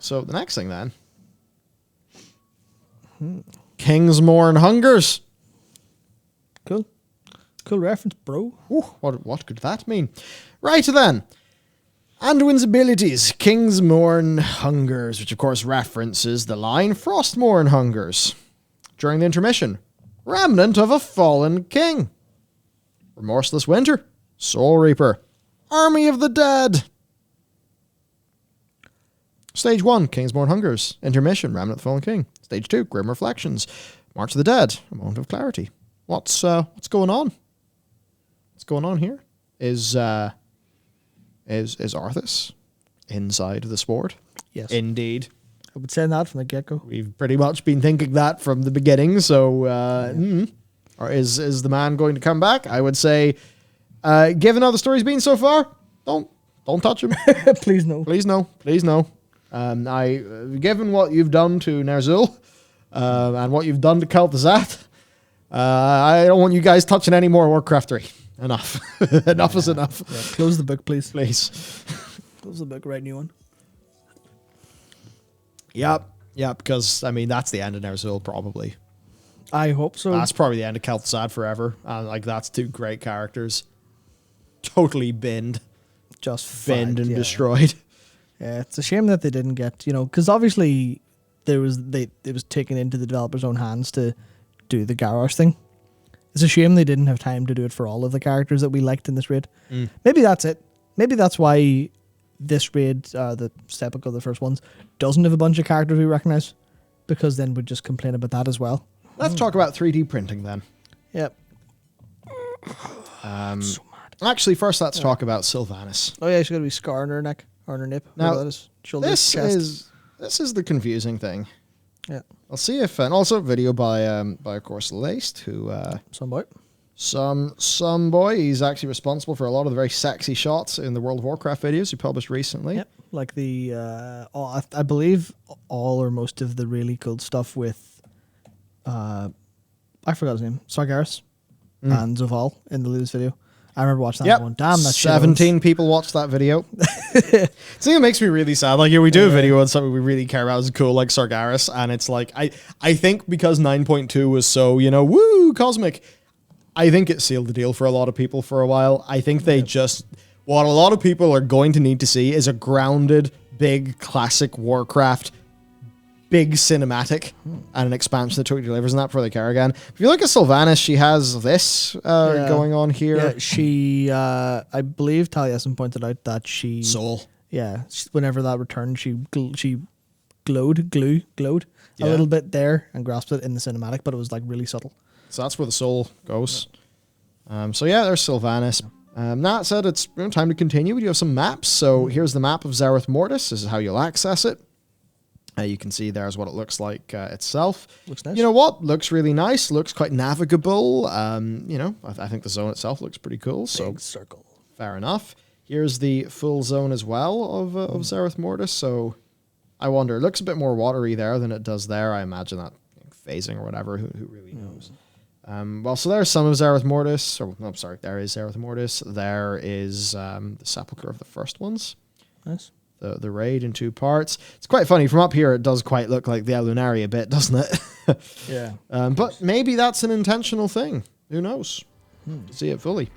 So the next thing then. Kingsmorn Hungers. Cool. Cool reference, bro. Ooh, what could that mean? Right then. Anduin's abilities, Kingsmorn Hungers, which of course references the line Frostmorn Hungers. During the intermission, Remnant of a Fallen King. Remorseless Winter, Soul Reaper, Army of the Dead. Stage 1, Kingsmorn Hungers. Intermission, Remnant of the Fallen King. Stage 2, Grim Reflections, March of the Dead, A Moment of Clarity. What's going on? What's going on here? Is Arthas inside the sport? Yes. Indeed. I would say that from the get-go. We've pretty much been thinking that from the beginning, so or is the man going to come back? I would say, given how the story's been so far, don't touch him. Please no. Please no. Please no. Given what you've done to Ner'zhul, and what you've done to Kel'Thuzad, I don't want you guys touching any more Warcraft 3. Enough. Enough is enough. Yeah, close the book, please. Please. Close the book, write new one. Yep, because, I mean, that's the end of Ner'zhul, probably. I hope so. That's probably the end of Kel'Thuzad forever. And, that's two great characters. Totally binned. Just binned fagged, and destroyed. Yeah, it's a shame that they didn't get, because obviously it was taken into the developer's own hands to do the Garrosh thing. It's a shame they didn't have time to do it for all of the characters that we liked in this raid. Maybe that's it. Maybe that's why this raid, the Sepulchre, the first ones, doesn't have a bunch of characters we recognize, because then we'd just complain about that as well. Let's talk about 3D printing then. Yep. So mad. Actually, first let's talk about Sylvanas. Oh yeah, she's got to be scar on her neck, or on her nip. Now, that is. Shoulders, chest. This is the confusing thing. Yeah. I'll see if, and also a video by of course Laced, who Some boy. Some boy. He's actually responsible for a lot of the very sexy shots in the World of Warcraft videos he published recently. Yep. Like the I believe all or most of the really cool stuff with I forgot his name, Sargeras and Zoval in the latest video. I remember watching that one. Damn, that 17 people watched that video. See, it makes me really sad. Like, we do a video on something we really care about is cool, like Sargeras, and it's like, I think because 9.2 was so, woo, cosmic, I think it sealed the deal for a lot of people for a while. I think they just, what a lot of people are going to need to see is a grounded, big, classic Warcraft, big cinematic, and an expansion that totally delivers on that before they care again. If you look at Sylvanas, she has this going on here. Yeah, she, I believe Taliesin pointed out that she... Soul. Yeah, whenever that returned, she glowed a little bit there and grasped it in the cinematic, but it was like really subtle. So that's where the soul goes. So yeah, there's Sylvanas. That said, it's time to continue. We do have some maps. So here's the map of Zerith Mortis. This is how you'll access it. You can see there's what it looks like itself. Looks nice. You know what? Looks really nice. Looks quite navigable. I think the zone itself looks pretty cool. So big circle. Fair enough. Here's the full zone as well of Zerith Mortis. So I wonder, it looks a bit more watery there than it does there. I imagine that phasing or whatever. Who really knows? Well, so there's some of Zerith Mortis. Or, no, I'm sorry. There is Zerith Mortis. There is the Sepulchre of the first ones. Nice. The raid in 2 parts. It's quite funny. From up here, it does quite look like the Elunari a bit, doesn't it? Yeah. But maybe that's an intentional thing. Who knows? See it fully.